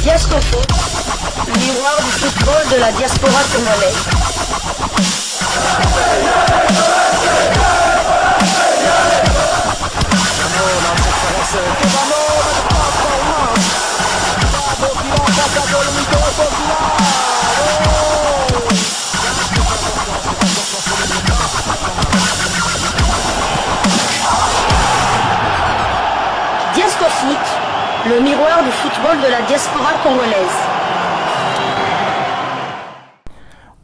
Diasco Foot, miroir du football de la diaspora congolaise. Diasco Foot, le miroir du football de la diaspora congolaise.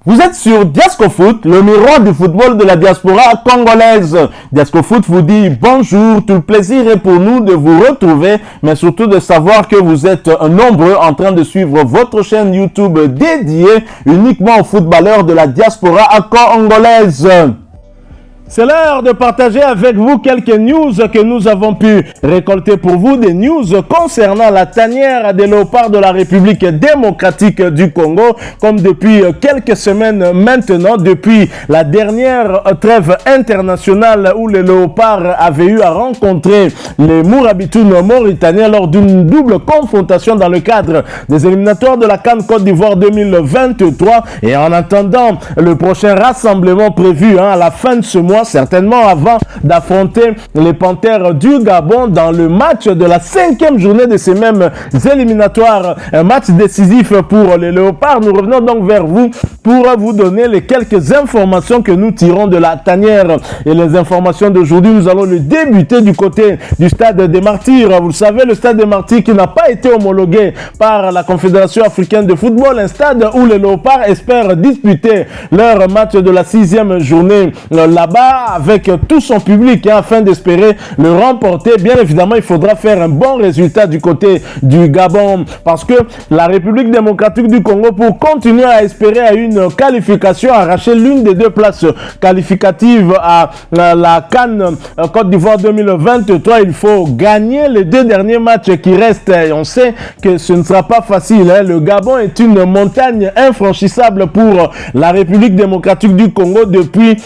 Vous êtes sur Diasco Foot, le miroir du football de la diaspora congolaise. Diasco Foot vous dit bonjour, tout le plaisir est pour nous de vous retrouver, mais surtout de savoir que vous êtes nombreux en train de suivre votre chaîne YouTube dédiée uniquement aux footballeurs de la diaspora congolaise. C'est l'heure de partager avec vous quelques news que nous avons pu récolter pour vous, des news concernant la tanière des léopards de la République démocratique du Congo, comme depuis quelques semaines maintenant, depuis la dernière trêve internationale où les léopards avaient eu à rencontrer les Mourabitoun mauritaniens lors d'une double confrontation dans le cadre des éliminatoires de la CAN Côte d'Ivoire 2023, et en attendant le prochain rassemblement prévu à la fin de ce mois, certainement avant d'affronter les Panthères du Gabon dans le match de la 5e journée de ces mêmes éliminatoires, un match décisif pour les léopards. Nous revenons donc vers vous pour vous donner les quelques informations que nous tirons de la tanière. Et les informations d'aujourd'hui, nous allons le débuter du côté du stade des Martyrs. Vous le savez, le stade des Martyrs qui n'a pas été homologué par la Confédération africaine de football, un stade où les léopards espèrent disputer leur match de la 6e journée là-bas avec tout son public afin d'espérer le remporter. Bien évidemment, il faudra faire un bon résultat du côté du Gabon parce que la République démocratique du Congo, pour continuer à espérer à une qualification, arracher l'une des deux places qualificatives à la CAN Côte d'Ivoire 2023, il faut gagner les deux derniers matchs qui restent. Et on sait que ce ne sera pas facile. Le Gabon est une montagne infranchissable pour la République démocratique du Congo depuis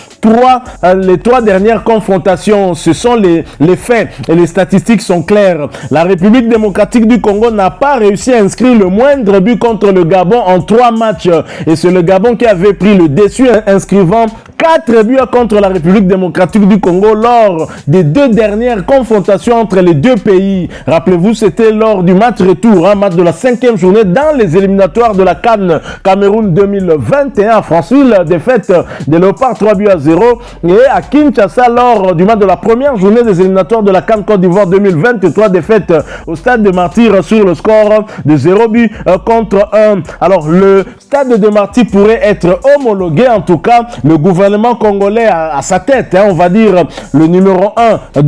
les 3 dernières confrontations. Ce sont les faits et les statistiques sont claires. La République démocratique du Congo n'a pas réussi à inscrire le moindre but contre le Gabon en 3 matchs. Et c'est le Gabon qui avait pris le dessus, inscrivant 4 buts contre la République démocratique du Congo lors des 2 dernières confrontations entre les deux pays. Rappelez-vous, c'était lors du match retour, match de la 5e journée dans les éliminatoires de la CAN Cameroun 2021 à Franceville, défaite des Léopards 3-0. Et à Kinshasa, lors du match de la première journée des éliminatoires de la CAN Côte d'Ivoire 2023, défaite au stade des Martyrs sur le score de 0 but contre 1. Alors, le stade de Martyrs pourrait être homologué. En tout cas, le gouvernement congolais à sa tête, on va dire le numéro 1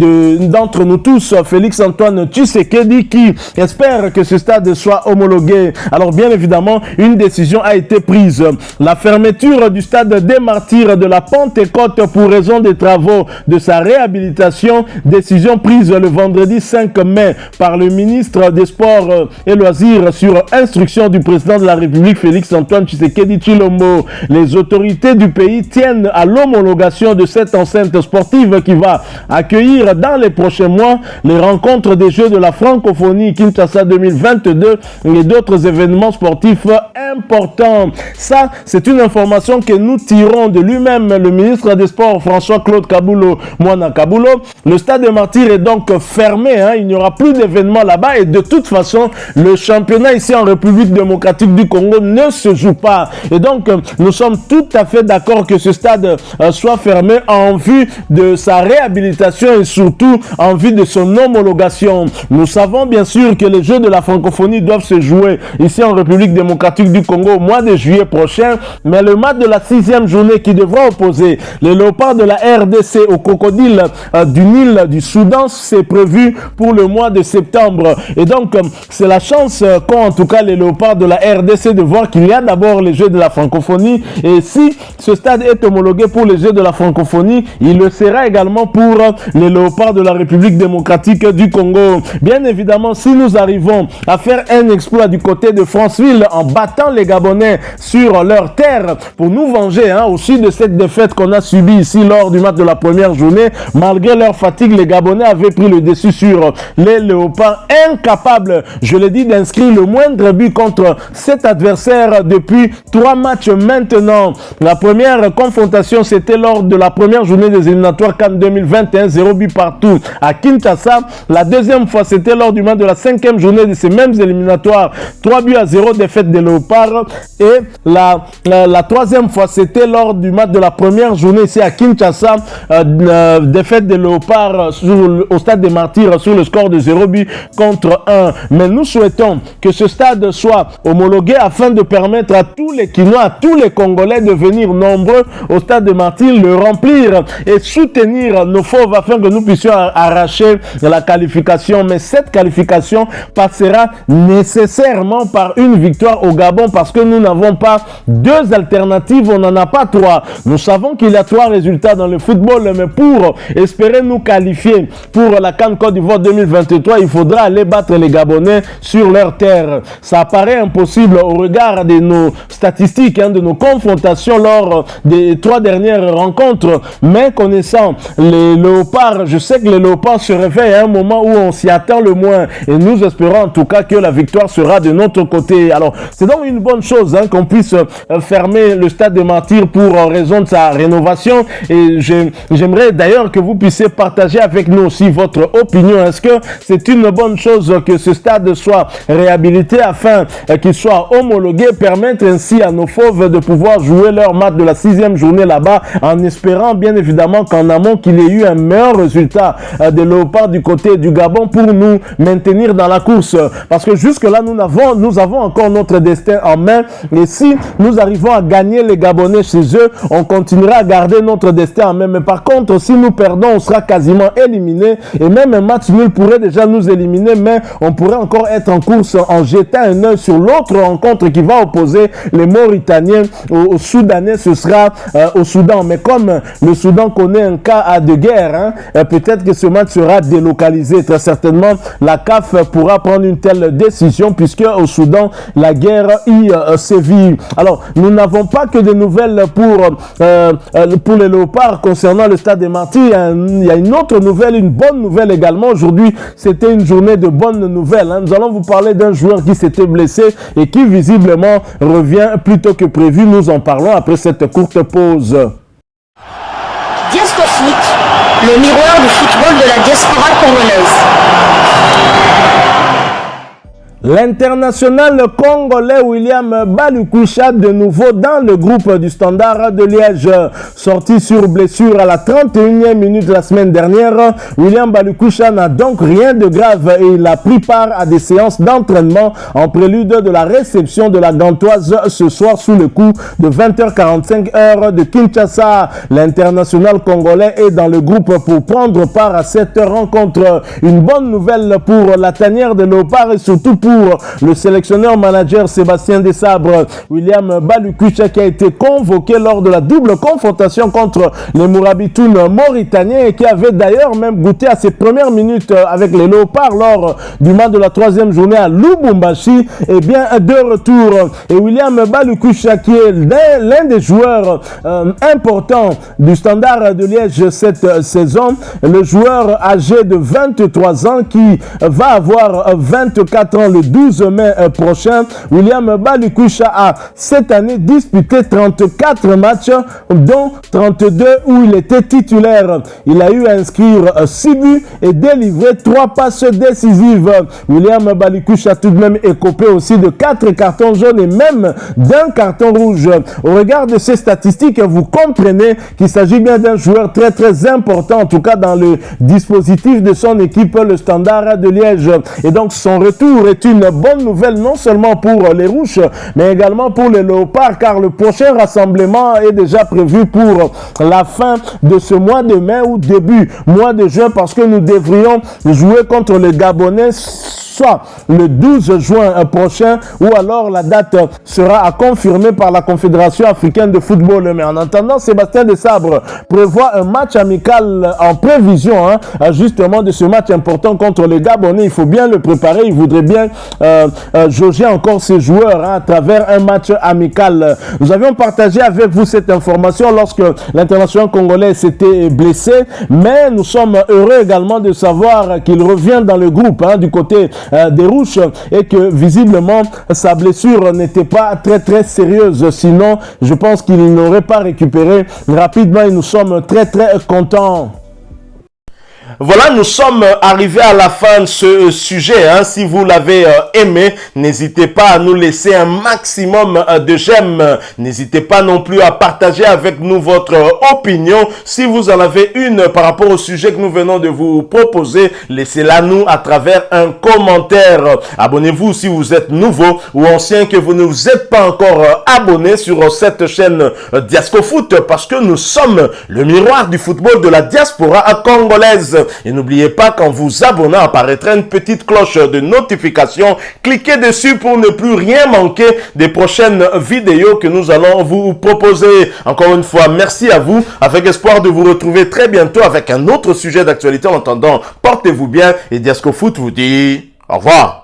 d'entre nous tous, Félix-Antoine Tshisekedi, qui espère que ce stade soit homologué. Alors, bien évidemment, une décision a été prise. La fermeture du stade des Martyrs de la Pentecôte pour raison des travaux de sa réhabilitation, décision prise le vendredi 5 mai par le ministre des Sports et Loisirs sur instruction du président de la République Félix-Antoine Tshisekedi Tshilombo. Les autorités du pays tiennent à l'homologation de cette enceinte sportive qui va accueillir dans les prochains mois les rencontres des Jeux de la francophonie Kinshasa 2022 et d'autres événements sportifs importants. Ça, c'est une information que nous tirons de lui-même, le ministre des Sports François-Claude Kabulo Mwana Kabulo. Le stade des Martyrs est donc fermé, il n'y aura plus d'événements là-bas et de toute façon, le championnat ici en République démocratique du Congo ne se joue pas. Et donc, nous sommes tout à fait d'accord que ce stade soit fermé en vue de sa réhabilitation et surtout en vue de son homologation. Nous savons bien sûr que les Jeux de la francophonie doivent se jouer ici en République démocratique du Congo au mois de juillet prochain, mais le match de la 6e journée qui devra opposer les léopards de la RDC aux crocodiles du Nil du Soudan, c'est prévu pour le mois de septembre. Et donc, c'est la chance qu'ont en tout cas les léopards de la RDC de voir qu'il y a d'abord les Jeux de la francophonie. Et si ce stade est homologué homologué pour les Jeux de la francophonie, il le sera également pour les Léopards de la République démocratique du Congo. Bien évidemment, si nous arrivons à faire un exploit du côté de Franceville en battant les Gabonais sur leur terre pour nous venger aussi de cette défaite qu'on a subie ici lors du match de la première journée, malgré leur fatigue, les Gabonais avaient pris le dessus sur les Léopards, incapables, je l'ai dit, d'inscrire le moindre but contre cet adversaire depuis 3 matchs maintenant. La première confrontation, c'était lors de la première journée des éliminatoires CAN 2021, 0 but partout à Kinshasa. La deuxième fois, c'était lors du match de la 5e journée de ces mêmes éliminatoires, 3 buts à 0, défaite des Léopards. Et la troisième fois, c'était lors du match de la première journée ici à Kinshasa, défaite des Léopards au stade des Martyrs sur le score de 0 but contre 1. Mais nous souhaitons que ce stade soit homologué afin de permettre à tous les Quinois, à tous les Congolais de venir nombreux au stade des Martyrs, le remplir et soutenir nos fauves afin que nous puissions arracher la qualification. Mais cette qualification passera nécessairement par une victoire au Gabon parce que nous n'avons pas 2 alternatives, on n'en a pas 3. Nous savons qu'il y a 3 résultats dans le football, mais pour espérer nous qualifier pour la CAN Côte d'Ivoire 2023, il faudra aller battre les Gabonais sur leur terre. Ça paraît impossible au regard de nos statistiques, de nos confrontations lors des 3 dernières rencontres, mais connaissant les Léopards, je sais que les Léopards se réveillent à un moment où on s'y attend le moins et nous espérons en tout cas que la victoire sera de notre côté. Alors c'est donc une bonne chose qu'on puisse fermer le stade des Martyrs pour raison de sa rénovation et j'aimerais d'ailleurs que vous puissiez partager avec nous aussi votre opinion. Est-ce que c'est une bonne chose que ce stade soit réhabilité afin qu'il soit homologué, permettre ainsi à nos fauves de pouvoir jouer leur match de la 6e journée là-bas en espérant bien évidemment qu'en amont qu'il y ait eu un meilleur résultat des Léopards du côté du Gabon pour nous maintenir dans la course parce que jusque là nous avons encore notre destin en main et si nous arrivons à gagner les Gabonais chez eux, on continuera à garder notre destin en main. Mais par contre, si nous perdons, on sera quasiment éliminé et même un match nul pourrait déjà nous éliminer, mais on pourrait encore être en course en jetant un œil sur l'autre rencontre qui va opposer les Mauritaniens aux Soudanais. Ce sera au Soudan, mais comme le Soudan connaît un cas de guerre, peut-être que ce match sera délocalisé. Très certainement, la CAF pourra prendre une telle décision puisque au Soudan, la guerre y sévit. Alors, nous n'avons pas que des nouvelles pour les Léopards concernant le stade des Martyrs. Il y a une autre nouvelle, une bonne nouvelle également. Aujourd'hui, c'était une journée de bonnes nouvelles. Nous allons vous parler d'un joueur qui s'était blessé et qui visiblement revient plus tôt que prévu. Nous en parlons après cette courte pause. Diasco Foot, le miroir du football de la diaspora congolaise. L'international congolais William Balukusha de nouveau dans le groupe du Standard de Liège. Sorti sur blessure à la 31e minute la semaine dernière, William Balukusha n'a donc rien de grave et il a pris part à des séances d'entraînement en prélude de la réception de la Gantoise ce soir sous le coup de 20h45 heure de Kinshasa. L'international congolais est dans le groupe pour prendre part à cette rencontre. Une bonne nouvelle pour la tanière de Léopard et surtout pour le sélectionneur-manager Sébastien Desabre. William Balukusha qui a été convoqué lors de la double confrontation contre les Mourabitoun mauritaniens et qui avait d'ailleurs même goûté à ses premières minutes avec les Léopards lors du match de la 3e journée à Lubumbashi, et bien de retour. Et William Balukusha qui est l'un des joueurs importants du Standard de Liège cette saison, le joueur âgé de 23 ans qui va avoir 24 ans le 12 mai prochain. William Balukusha a cette année disputé 34 matchs, dont 32 où il était titulaire. Il a eu à inscrire 6 buts et délivrer 3 passes décisives. William Balukusha a tout de même écopé aussi de 4 cartons jaunes et même d'un carton rouge. Au regard de ces statistiques, vous comprenez qu'il s'agit bien d'un joueur très très important, en tout cas dans le dispositif de son équipe, le Standard de Liège. Et donc son retour est une bonne nouvelle non seulement pour les Rouges, mais également pour les Léopards, car le prochain rassemblement est déjà prévu pour la fin de ce mois de mai ou début mois de juin, parce que nous devrions jouer contre les Gabonais soit le 12 juin prochain ou alors la date sera à confirmer par la Confédération africaine de football. Mais en attendant, Sébastien Desabre prévoit un match amical en prévision justement de ce match important contre les Gabonais. Il faut bien le préparer. Il voudrait bien jauger encore ses joueurs à travers un match amical. Nous avions partagé avec vous cette information lorsque l'international congolais s'était blessé, mais nous sommes heureux également de savoir qu'il revient dans le groupe du côté des Rouges et que visiblement sa blessure n'était pas très sérieuse. Sinon, je pense qu'il n'aurait pas récupéré rapidement et nous sommes très contents. Voilà, nous sommes arrivés à la fin de ce sujet. Si vous l'avez aimé, n'hésitez pas à nous laisser un maximum de j'aime. N'hésitez pas non plus à partager avec nous votre opinion. Si vous en avez une par rapport au sujet que nous venons de vous proposer, laissez-la nous à travers un commentaire. Abonnez-vous si vous êtes nouveau ou ancien que vous ne vous êtes pas encore abonné sur cette chaîne Diascofoot parce que nous sommes le miroir du football de la diaspora congolaise. Et n'oubliez pas qu'en vous abonnant apparaîtra une petite cloche de notification. Cliquez dessus pour ne plus rien manquer des prochaines vidéos que nous allons vous proposer. Encore une fois, merci à vous. Avec espoir de vous retrouver très bientôt avec un autre sujet d'actualité. En attendant, portez-vous bien et Diascofoot vous dit au revoir.